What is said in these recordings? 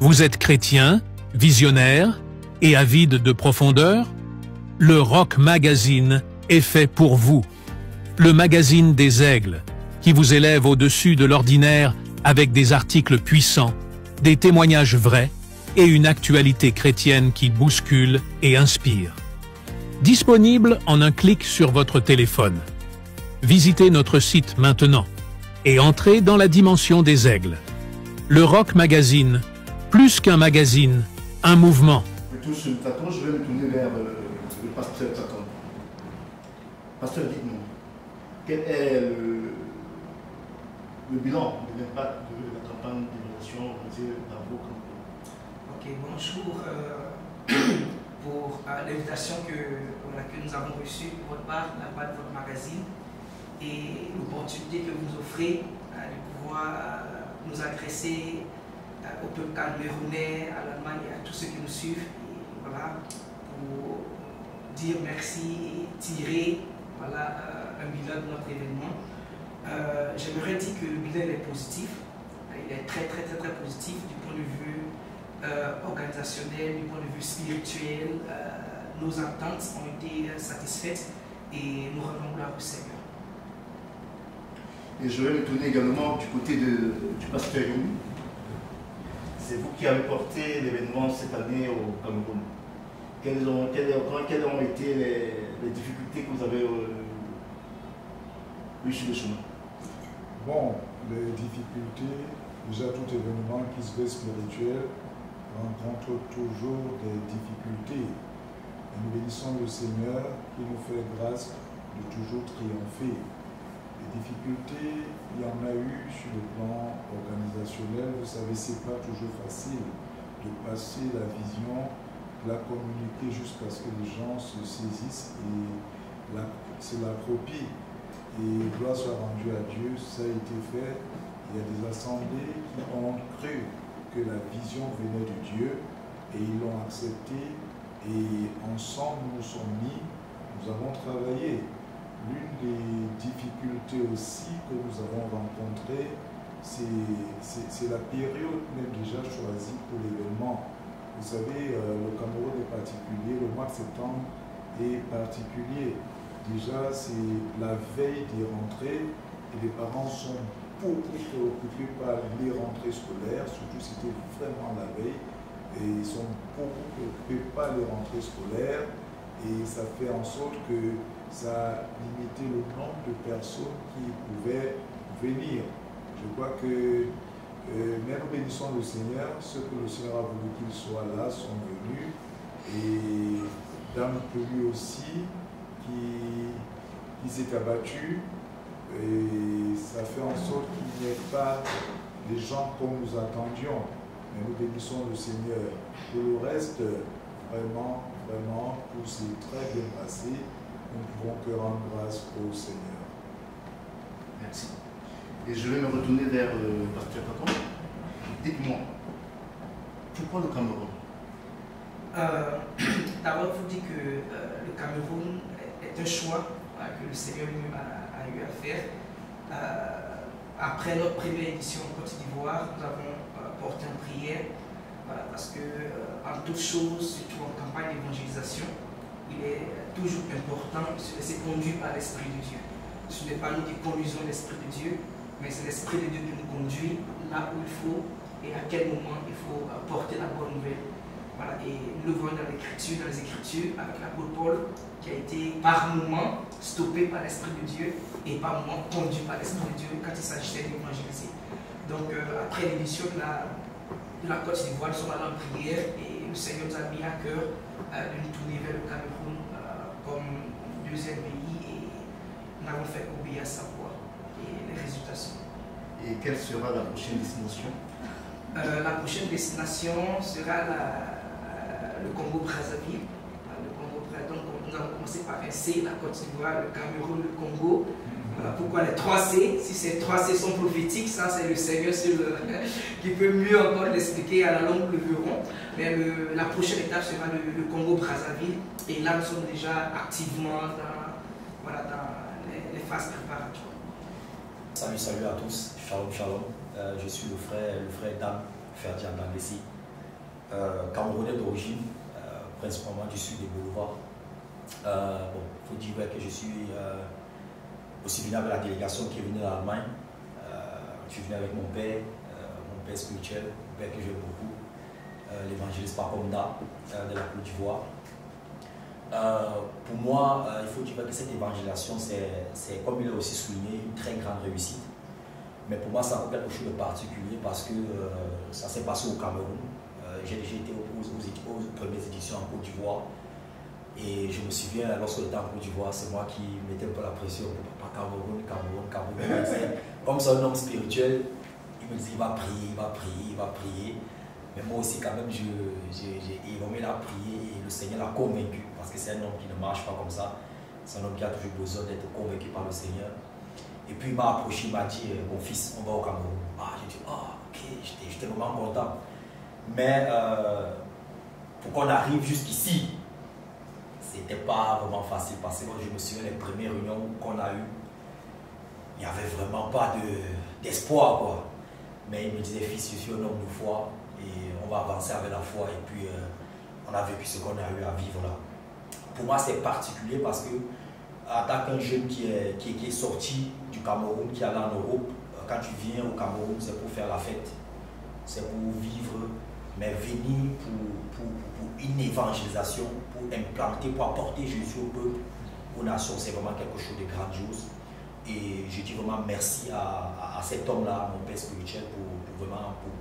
Vous êtes chrétien, visionnaire et avide de profondeur? Le Rock Magazine est fait pour vous. Le magazine des aigles, qui vous élève au-dessus de l'ordinaire avec des articles puissants, des témoignages vrais et une actualité chrétienne qui bouscule et inspire. Disponible en un clic sur votre téléphone. Visitez notre site maintenant et entrez dans la dimension des aigles. Le Rock Magazine, plus qu'un magazine, un mouvement. Tous sur le plateau, je vais me tourner vers le pasteur Tatan. Pasteur, dites-nous, quel est le bilan de l'impact de la campagne d'évaluation dans vos campagnes? Ok, bonjour pour l'invitation que nous avons reçue de votre part, de la part de votre magazine, et l'opportunité que vous offrez de pouvoir nous adresser au peuple camerounais, à l'Allemagne et à tous ceux qui nous suivent, et voilà, pour dire merci et tirer un bilan de notre événement. J'aimerais dire que le bilan est positif, il est très positif du point de vue organisationnel, du point de vue spirituel. Nos attentes ont été satisfaites et nous rendons gloire au Seigneur. Et je vais me tourner également du côté du pasteur Yomi. C'est vous qui avez porté l'événement cette année au Cameroun. Quelles ont été les difficultés que vous avez eues sur le chemin? Bon, les difficultés, déjà tout événement qui se veut spirituel rencontre toujours des difficultés. Et nous bénissons le Seigneur qui nous fait grâce de toujours triompher. Les difficultés, il y en a eu sur le plan organisationnel. Vous savez, ce n'est pas toujours facile de passer la vision, de la communiquer jusqu'à ce que les gens se saisissent et se l'approprient. Et gloire soit rendue à Dieu, ça a été fait. Il y a des assemblées qui ont cru que la vision venait de Dieu et ils l'ont accepté. Et ensemble, nous nous sommes mis, nous avons travaillé. L'une des difficultés aussi que nous avons rencontrées, c'est la période même déjà choisie pour l'événement. Vous savez, le Cameroun est particulier, le mois de septembre est particulier. Déjà, c'est la veille des rentrées et les parents sont beaucoup préoccupés par les rentrées scolaires, surtout c'était vraiment la veille, et ils sont beaucoup préoccupés par les rentrées scolaires et ça fait en sorte que ça a limité le nombre de personnes qui pouvaient venir. Je crois que mais nous bénissons le Seigneur, ceux que le Seigneur a voulu qu'ils soient là sont venus, et dans notre pays aussi qui s'est abattu, et ça fait en sorte qu'il n'y ait pas des gens comme nous attendions, mais nous bénissons le Seigneur. Pour le reste, vraiment, tout s'est très bien passé. Nous ne pouvons que rendre grâce au Seigneur. Merci. Et je vais me retourner vers le pasteur Tatan. Dites-moi, pourquoi le Cameroun? D'abord, il faut dire que le Cameroun est un choix que le Seigneur lui-même a eu à faire. Après notre première édition en Côte d'Ivoire, nous avons porté en prière parce que, en toute chose, surtout en campagne d'évangélisation, il est toujours important de se laisser conduire par l'Esprit de Dieu. Ce n'est pas nous qui conduisons l'Esprit de Dieu, mais c'est l'Esprit de Dieu qui nous conduit là où il faut et à quel moment il faut porter la bonne nouvelle. Voilà. Et nous le voyons dans les Écritures, avec l'apôtre Paul, qui a été par moments stoppé par l'Esprit de Dieu et par moments conduit par l'Esprit de Dieu quand il s'agissait d'évangéliser. Donc, après l'édition de la Côte d'Ivoire, nous sommes allés en prière et le Seigneur nous a mis à cœur de nous tourner vers le Cameroun comme deuxième pays, et nous avons fait obéir à sa voix et les résultats sont. Et quelle sera la prochaine destination? La prochaine destination sera le Congo-Brazzaville. Donc nous avons commencé par un C, la Côte d'Ivoire, le Cameroun, le Congo. Pourquoi les 3 C? Si ces 3 C sont prophétiques, ça c'est le Seigneur qui peut mieux encore l'expliquer, à la longue nous le verrons. Mais la prochaine étape sera le Congo-Brazzaville, et là nous sommes déjà activement dans les phases préparatoires. Salut à tous, shalom. Je suis le frère Dame Ferdian Danglesi. camerounais d'origine, principalement du sud des Boulevards. Bon, il faut dire que je suis aussi venu avec la délégation qui est venue d'Allemagne. Je suis venu avec mon père spirituel, mon père que j'aime beaucoup, l'évangéliste Paponda de la Côte d'Ivoire. Pour moi, il faut dire que cette évangélisation, c'est, comme il a aussi souligné, une très grande réussite. Mais pour moi, c'est encore quelque chose de particulier parce que ça s'est passé au Cameroun. J'ai déjà été aux premières éditions en Côte d'Ivoire. Et je me souviens, lorsque j'étais en Côte d'Ivoire, c'est moi qui mettais un peu la pression pour Papa Cameroun. Comme c'est un homme spirituel, il me disait il va prier. Mais moi aussi, quand même, il a prié et le Seigneur l'a convaincu. Parce que c'est un homme qui ne marche pas comme ça. C'est un homme qui a toujours besoin d'être convaincu par le Seigneur. Et puis il m'a approché, il m'a dit, mon fils, on va au Cameroun. J'ai dit, ok, j'étais vraiment content. Mais pour qu'on arrive jusqu'ici, c'était pas vraiment facile. Parce que moi, je me souviens des premières réunions qu'on a eues, il n'y avait vraiment pas d'espoir, quoi. Mais il me disait, fils, je suis un homme de foi et on va avancer avec la foi. Et puis, on a vécu ce qu'on a eu à vivre là. Pour moi, c'est particulier parce que, en tant qu'un jeune qui est sorti du Cameroun, qui est allé en Europe, quand tu viens au Cameroun, c'est pour faire la fête, c'est pour vivre, mais venir pour une évangélisation, pour implanter, pour apporter Jésus au peuple, aux nations, c'est vraiment quelque chose de grandiose. Et je dis vraiment merci à cet homme-là, mon père spirituel, pour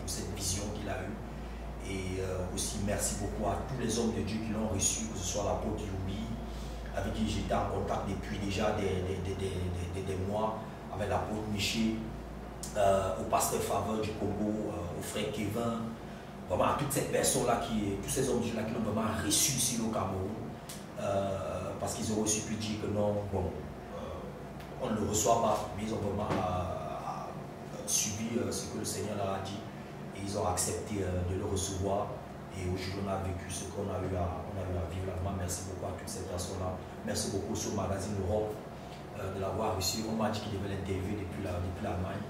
cette vision qu'il a eue. Et aussi merci beaucoup à tous les hommes de Dieu qui l'ont reçu, que ce soit l'apôtre Youbi, avec qui j'étais en contact depuis déjà des mois, avec l'apôtre Miché, au pasteur Faveur du Congo, au frère Kevin, vraiment à toutes ces personnes-là, tous ces hommes de Dieu-là qui l'ont vraiment reçu ici au Cameroun, parce qu'ils ont aussi pu dire que non, bon, on ne le reçoit pas, mais ils ont vraiment subi ce que le Seigneur leur a dit. Et ils ont accepté de le recevoir. Et aujourd'hui, on a vécu ce qu'on a eu à vivre. Vraiment, merci beaucoup à toutes ces personnes-là. Merci beaucoup sur le magazine Europe de l'avoir reçu. On m'a dit qu'il devait l'interviewer depuis l'Allemagne.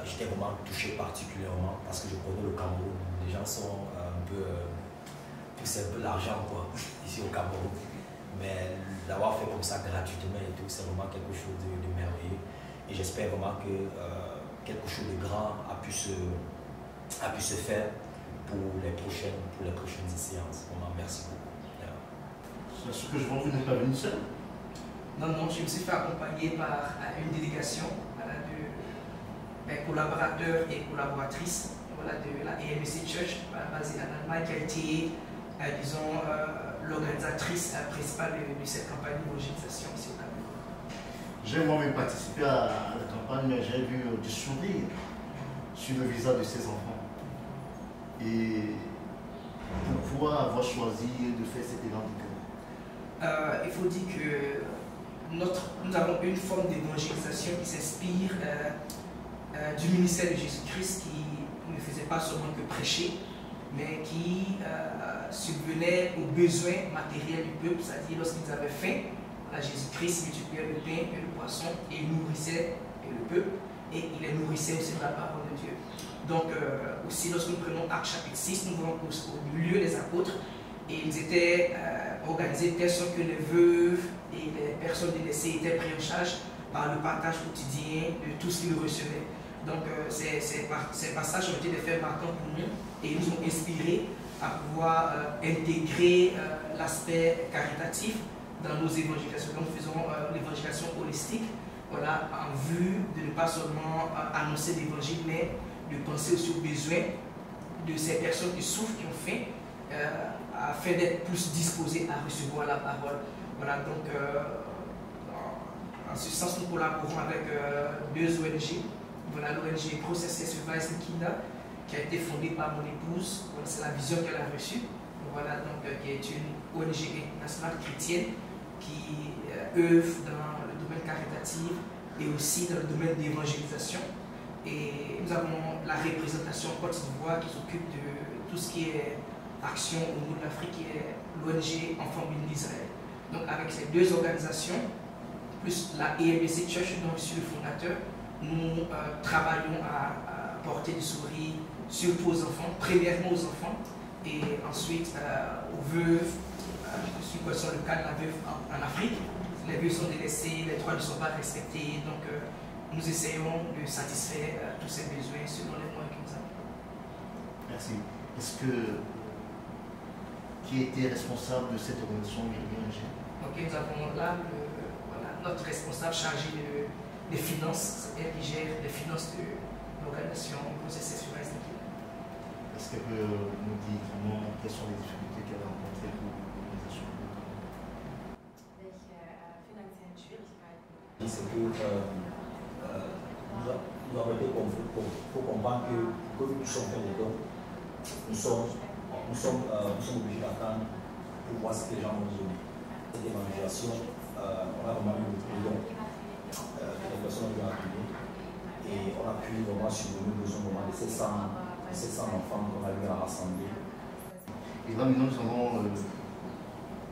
J'étais vraiment touché particulièrement parce que je connais le Cameroun. Les gens sont un peu poussés un peu l'argent ici au Cameroun. Mais l'avoir fait comme ça gratuitement et tout, c'est vraiment quelque chose de merveilleux. Et j'espère vraiment que quelque chose de grand a pu se faire pour les prochaines séances. Vraiment, merci beaucoup. C'est ce que je vois, vous n'êtes pas venu seul? Non, je me suis fait accompagner par une délégation de collaborateurs et collaboratrices de la EMC Church, basée en Allemagne, qui a été, disons, l'organisatrice principale de cette campagne d'évangélisation ici au Cameroun. J'ai moi-même participé à la campagne, mais j'ai vu du sourire sur le visage de ces enfants. Et pourquoi avoir choisi de faire cet élan de cœur? Il faut dire que nous avons une forme d'évangélisation qui s'inspire du ministère de Jésus-Christ, qui ne faisait pas seulement que prêcher, mais qui subvenait aux besoins matériels du peuple, c'est-à-dire lorsqu'ils avaient faim, Jésus-Christ multipliait le pain et le poisson et il nourrissait le peuple et il les nourrissait aussi de la parole de Dieu. Donc aussi lorsque nous prenons Actes chapitre 6, nous voyons au milieu des apôtres et ils étaient organisés telle sorte que les veuves et les personnes délaissées étaient pris en charge par le partage quotidien de tout ce qu'ils recevaient. Donc ces passages ont été des faits marquants pour nous et ils nous ont inspirés à pouvoir intégrer l'aspect caritatif dans nos évangélisations. Donc nous faisons l'évangélisation holistique, en vue de ne pas seulement annoncer l'évangile, mais de penser aussi aux besoins de ces personnes qui souffrent, qui ont faim, afin d'être plus disposées à recevoir la parole. Donc en ce sens, nous collaborons avec deux ONG. L'ONG Process Survive Kina, qui a été fondée par mon épouse. C'est la vision qu'elle a reçue. Qui est une ONG nationale chrétienne qui œuvre dans le domaine caritatif et aussi dans le domaine d'évangélisation. Et nous avons la représentation Côte d'Ivoire qui s'occupe de tout ce qui est action au niveau de l'Afrique, qui est l'ONG Enfants Bénis d'Israël. Donc avec ces deux organisations, plus la EMC Church dont je suis le fondateur, nous travaillons à porter du sourire surtout aux enfants, premièrement aux enfants, Et ensuite, aux veuves, je suis conscient le cas de la veuve en Afrique. Les veuves sont délaissées, les droits ne sont pas respectés. Donc, nous essayons de satisfaire tous ces besoins selon les moyens que nous avons. Merci. Est-ce que qui était responsable de cette organisation Myriam? Donc nous avons là voilà, notre responsable chargé des finances, c'est elle qui gère les finances de l'organisation Processus Humaniste. Est-ce qu'elle peut nous dire vraiment quelles sont les difficultés qu'elle a rencontrées pour l'organisation? C'est que nous avons été confrontés pour comprendre que nous sommes faits des dons, nous sommes obligés d'attendre pour voir ce que les gens vont nous donner. Cette évangélisation, on a vraiment eu le don. Les personnes ont appuyé et on a pu vraiment subvenir aux besoins de ces 700 enfants qu'on a eu à rassembler. Et là, maintenant, nous allons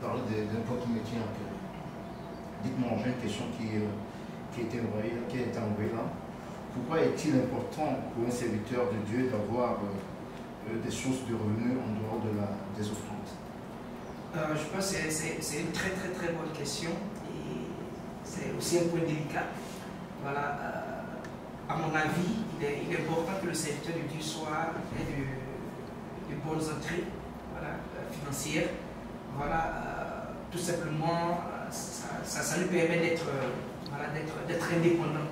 parler d'un point qui me tient à cœur. Dites-moi, j'ai une question qui a été envoyée là. Pourquoi est-il important pour un serviteur de Dieu d'avoir des sources de revenus en dehors des offrandes? Je pense que c'est une très bonne question et c'est aussi un point délicat. Voilà, à mon avis, il est important que le serviteur de Dieu ait de bonnes entrées voilà, financières. Voilà, tout simplement, ça nous permet d'être indépendant.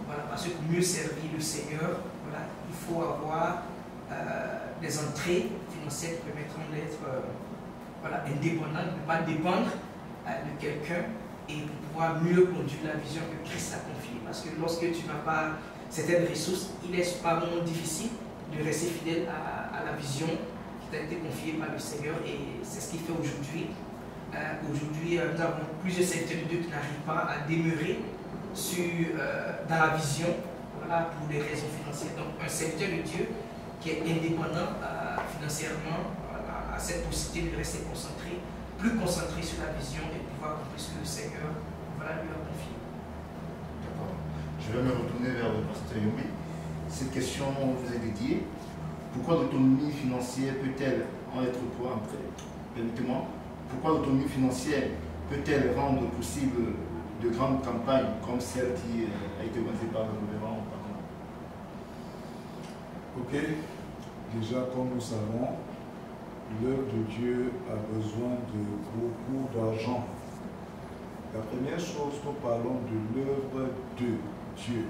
Voilà, parce que pour mieux servir le Seigneur, voilà, il faut avoir des entrées financières qui permettront d'être voilà, indépendant, de ne pas dépendre de quelqu'un et pour pouvoir mieux conduire la vision que Christ a confiée. Parce que lorsque tu n'as pas certaines ressources, il est pas vraiment difficile de rester fidèle à la vision qui t'a été confiée par le Seigneur et c'est ce qu'il fait aujourd'hui. Aujourd'hui, nous avons plusieurs serviteurs de Dieu qui n'arrivent pas à demeurer dans la vision voilà, pour des raisons financières. Donc un serviteur de Dieu qui est indépendant financièrement a cette possibilité de rester concentré, plus concentré sur la vision et pouvoir accomplir ce que le Seigneur voilà, lui a confié. D'accord. Je vais me retourner vers le pasteur Yomi. Cette question vous est dédiée. Pourquoi l'autonomie financière peut-elle en être pour permettez-moi, pourquoi l'autonomie financière peut-elle rendre possible de grandes campagnes comme celle qui a été organisée par le gouvernement? Ok, déjà comme nous savons, l'œuvre de Dieu a besoin de beaucoup d'argent. La première chose, nous parlons de l'œuvre de Dieu.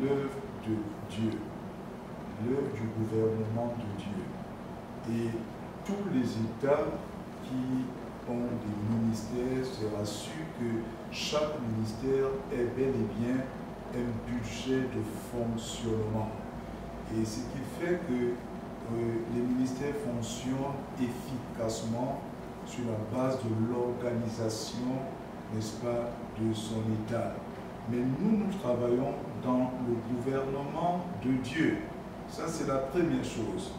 L'œuvre de Dieu. L'œuvre du gouvernement de Dieu. Et tous les États qui ont des ministères se rassurent que chaque ministère est bel et bien un budget de fonctionnement. Et ce qui fait que les ministères fonctionnent efficacement sur la base de l'organisation, n'est-ce pas, de son État. Mais nous travaillons dans le gouvernement de Dieu. Ça, c'est la première chose.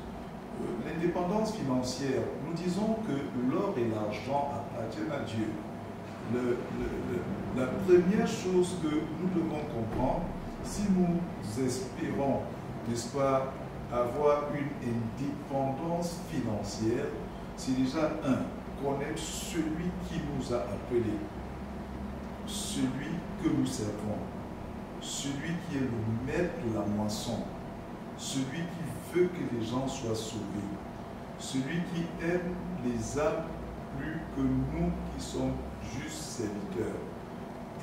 L'indépendance financière, nous disons que l'or et l'argent appartiennent à Dieu. La première chose que nous devons comprendre, si nous espérons, n'est-ce pas, avoir une indépendance financière, c'est déjà connaître celui qui nous a appelés, celui que nous servons, celui qui est le maître de la moisson, celui qui veut que les gens soient sauvés, celui qui aime les âmes plus que nous qui sommes juste serviteurs.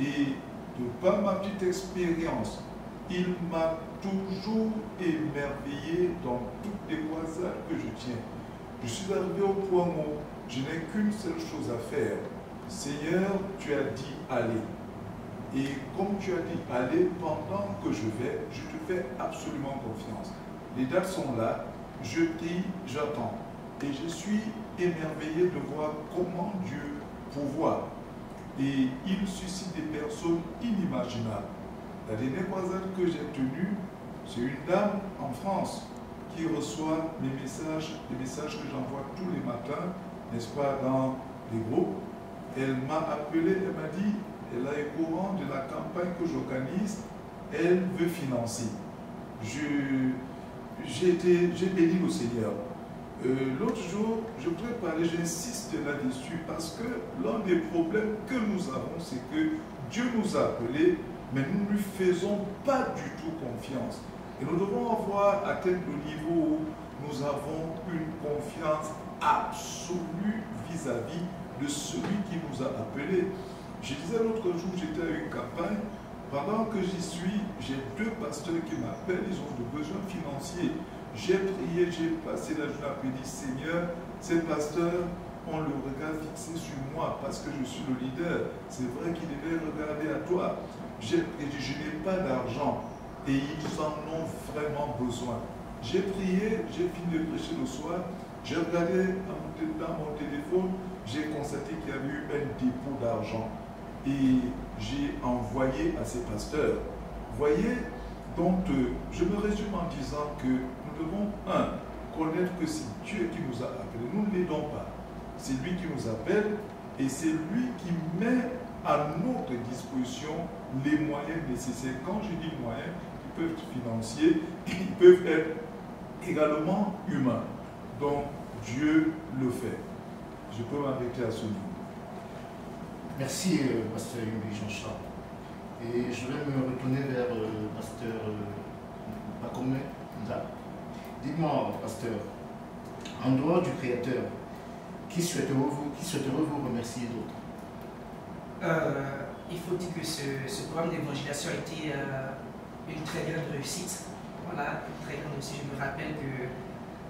Et de par ma petite expérience, il m'a toujours émerveillé dans toutes les croisades que je tiens. Je suis arrivé au point où je n'ai qu'une seule chose à faire. Seigneur, tu as dit aller. Et comme tu as dit aller, pendant que je vais, je te fais absolument confiance. Les dates sont là, je prie, j'attends. Et je suis émerveillé de voir comment Dieu pourvoit. Et il suscite des personnes inimaginables. La dernière croisade que j'ai tenue, c'est une dame en France qui reçoit mes messages, les messages que j'envoie tous les matins, n'est-ce pas, dans les groupes. Elle m'a appelé, elle m'a dit, elle est au courant de la campagne que j'organise, elle veut financer. J'ai béni le Seigneur. L'autre jour, je voudrais parler, j'insiste là-dessus, parce que l'un des problèmes que nous avons, c'est que Dieu nous a appelés, mais nous ne lui faisons pas du tout confiance. Et nous devons avoir atteint le niveau où nous avons une confiance absolue vis-à-vis de celui qui nous a appelés. Je disais l'autre jour, j'étais à une campagne, pendant que j'y suis, j'ai 2 pasteurs qui m'appellent, ils ont des besoins financiers. J'ai prié, j'ai passé la journée à dire, Seigneur, ces pasteurs ont le regard fixé sur moi parce que je suis le leader. C'est vrai qu'ils devaient regarder à toi. J'ai dit, je n'ai pas d'argent et ils en ont vraiment besoin. J'ai prié, j'ai fini de prêcher le soir, j'ai regardé dans mon téléphone, j'ai constaté qu'il y avait eu un dépôt d'argent et j'ai envoyé à ces pasteurs. Vous voyez, donc je me résume en disant que nous devons, connaître que c'est Dieu qui nous a appelés. Nous ne l'aidons pas. C'est lui qui nous appelle et c'est lui qui met à notre disposition les moyens nécessaires. Quand je dis moyens, ils peuvent être financiers, ils peuvent être également humains. Donc Dieu le fait. Je peux m'arrêter à ce niveau. Merci, pasteur Jean-Charles. Et je vais me retourner vers pasteur Pacomé. Dites-moi, pasteur, en dehors du Créateur, qui souhaiterez-vous remercier d'autres? Il faut dire que ce programme d'évangélisation a été une très grande réussite. Voilà, une très grande réussite. Je me rappelle que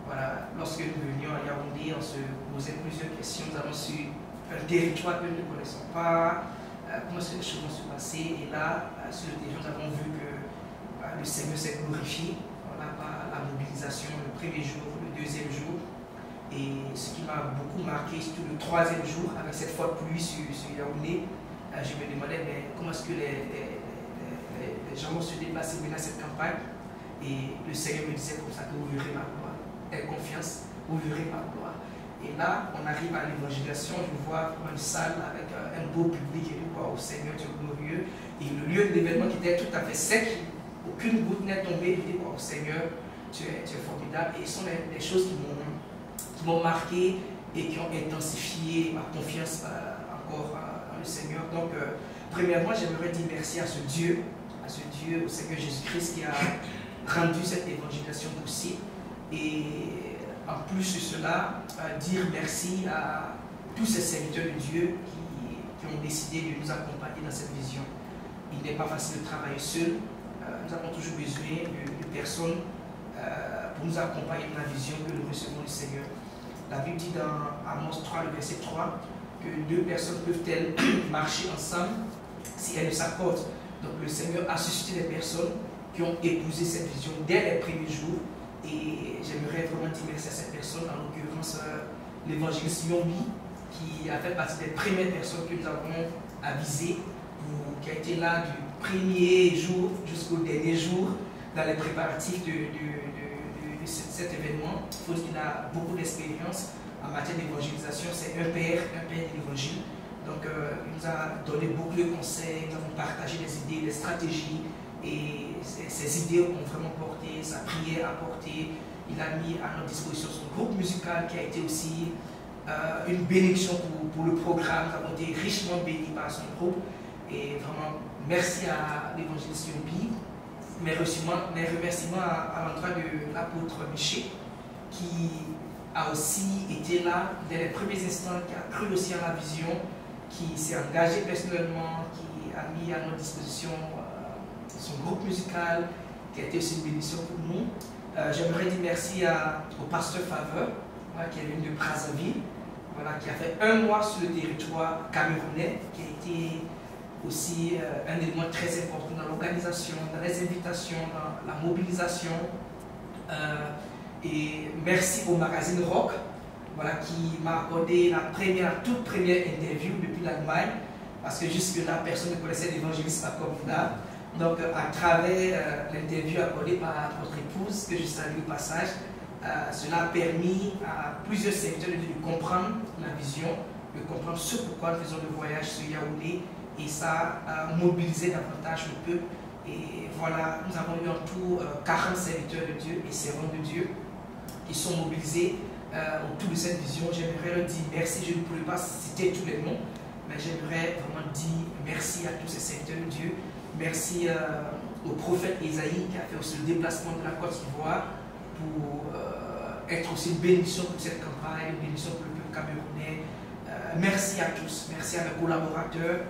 voilà, lorsque nous venions à Yaoundé, on se posait plusieurs questions. Nous avons su un territoire que nous ne connaissons pas, comment les choses vont se passer. Et là, sur le territoire, nous avons vu que le Seigneur s'est glorifié. Voilà, par la mobilisation le premier jour, le deuxième jour. Et ce qui m'a beaucoup marqué, surtout le 3e jour, avec cette fois de pluie sur Yaoundé, je me demandais mais comment est-ce que les gens vont se déplacer maintenant à cette campagne. Et le Seigneur me disait comme ça que vous verrez ma gloire. Aie confiance, vous verrez ma gloire. Et là, on arrive à l'évangélisation, je vois une salle avec un beau public et je vois au Seigneur, Dieu glorieux. Et le lieu de l'événement qui était tout à fait sec, aucune goutte n'est tombée, je dis au Seigneur, tu es formidable. Et ce sont des choses qui m'ont marqué et qui ont intensifié ma confiance encore en le Seigneur. Donc, premièrement, j'aimerais dire merci à ce Dieu, au Seigneur Jésus-Christ qui a rendu cette évangélisation possible. Et en plus de cela, dire merci à tous ces serviteurs de Dieu qui ont décidé de nous accompagner dans cette vision. Il n'est pas facile de travailler seul. Nous avons toujours besoin de personnes pour nous accompagner dans la vision que nous recevons du Seigneur. La Bible dit dans Amos 3, le verset 3, que 2 personnes peuvent-elles marcher ensemble si elles ne s'accordent. Donc le Seigneur a suscité des personnes qui ont épousé cette vision dès les premiers jours. Et j'aimerais vraiment dire merci à cette personne, en l'occurrence l'évangéliste Yombi, qui a fait partie des premières personnes que nous avons avisées, qui a été là du premier jour jusqu'au dernier jour dans les préparatifs de cet événement. Il faut dire qu'il a beaucoup d'expérience en matière d'évangélisation. C'est un père de l'évangile. Donc il nous a donné beaucoup de conseils, nous avons partagé des idées, des stratégies. Et ces idées ont vraiment porté, sa prière a porté. Il a mis à notre disposition son groupe musical qui a été aussi une bénédiction pour le programme. Nous avons été richement bénis par son groupe. Et vraiment, merci à l'évangéliste Yombi. Mes remerciements à l'endroit de l'apôtre Miché, qui a aussi été là dès les premiers instants, qui a cru aussi à la vision, qui s'est engagé personnellement, qui a mis à notre disposition son groupe musical, qui a été aussi une bénédiction pour nous. J'aimerais dire merci au pasteur Faveur, voilà, qui est venu de Brazzaville, voilà, qui a fait 1 mois sur le territoire camerounais, qui a été aussi un élément très important dans l'organisation, dans les invitations, dans la mobilisation. Et merci au magazine Rock, voilà, qui m'a accordé la toute première interview depuis l'Allemagne, parce que jusque-là, personne ne connaissait l'évangéliste comme là. Donc, à travers l'interview accordée par votre épouse, que je salue au passage, cela a permis à plusieurs secteurs de comprendre la vision, de comprendre ce pourquoi nous faisons le voyage sur Yaoundé, et ça a mobilisé davantage le peuple. Et voilà, nous avons eu en tout 40 serviteurs de Dieu et servants de Dieu qui sont mobilisés autour de cette vision. J'aimerais leur dire merci. Je ne pourrais pas citer tous les noms, mais j'aimerais vraiment dire merci à tous ces secteurs de Dieu. Merci au prophète Isaïe qui a fait aussi le déplacement de la Côte d'Ivoire pour être aussi une bénédiction pour cette campagne, une bénédiction pour le peuple camerounais. Merci à tous, merci à mes collaborateurs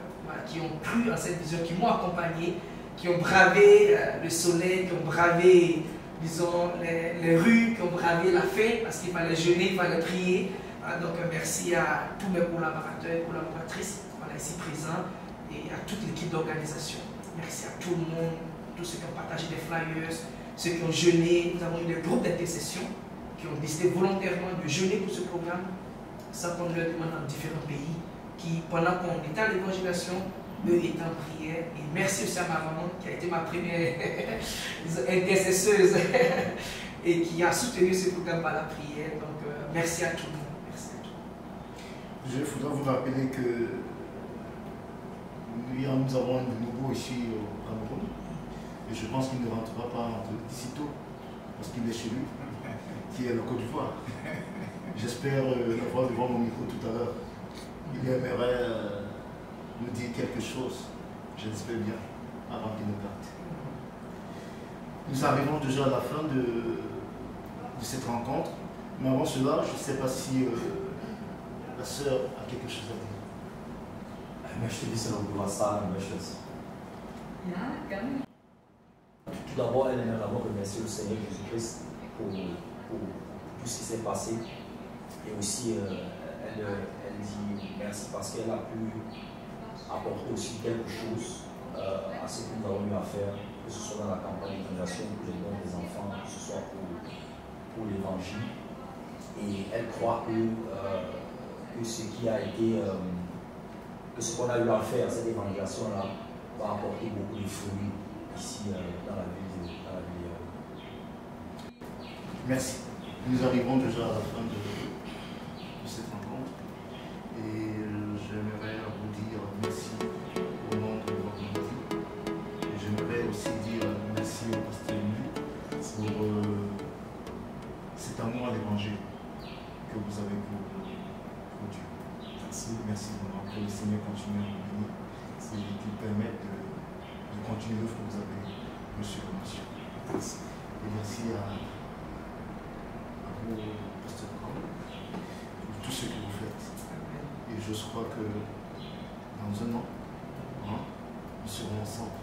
qui ont cru en cette vision, qui m'ont accompagné, qui ont bravé le soleil, qui ont bravé, disons, les rues, qui ont bravé la fête parce qu'il fallait jeûner, il fallait prier. Donc merci à tous mes collaborateurs et collaboratrices ici présents et à toute l'équipe d'organisation. Merci à tout le monde, tous ceux qui ont partagé des flyers, ceux qui ont jeûné. Nous avons eu des groupes d'intercession qui ont décidé volontairement de jeûner pour ce programme, sans qu'on leur demande dans différents pays, qui, pendant qu'on était à l'évangélisation, eux étaient en prière. Et merci aussi à ma maman, qui a été ma première intercesseuse et qui a soutenu ce programme par la prière. Donc, merci à tout le monde. Merci à tout le monde. Je voudrais vous rappeler que nous avons de nouveau ici au Cameroun. Et je pense qu'il ne rentrera pas d'ici tôt, parce qu'il est chez lui, qui est le Côte d'Ivoire. J'espère le voir devant mon micro tout à l'heure. Il aimerait nous dire quelque chose, j'espère bien, avant qu'il ne parte. Nous arrivons déjà à la fin de cette rencontre, mais avant cela, je ne sais pas si la sœur a quelque chose à dire. Je te dis, c'est ça, une chose. Tout d'abord, elle aimerait d'abord remercier le Seigneur Jésus-Christ pour tout ce qui s'est passé. Et aussi, elle dit merci parce qu'elle a pu apporter aussi quelque chose à ce que nous avons eu à faire, que ce soit dans la campagne d'évangélisation pour les dons des enfants, que ce soit pour l'évangile. Et elle croit que ce qui a été, que ce qu'on a eu à faire, cette évangélisation-là, va apporter beaucoup de fruits ici dans la ville. Merci. Nous arrivons déjà à la fin de cette rencontre et j'aimerais vous dire merci au nom de votre communauté. Et j'aimerais aussi dire merci au pasteur Émile pour cet amour à l'évangile que vous avez pour Dieu. Merci vraiment, que le Seigneur continue à vous bénir et qu'il permette de continuer l'œuvre que vous avez reçue comme mission. Et merci à pasteur Brown, pour tout ce que vous faites. Et je crois que dans un an, nous serons ensemble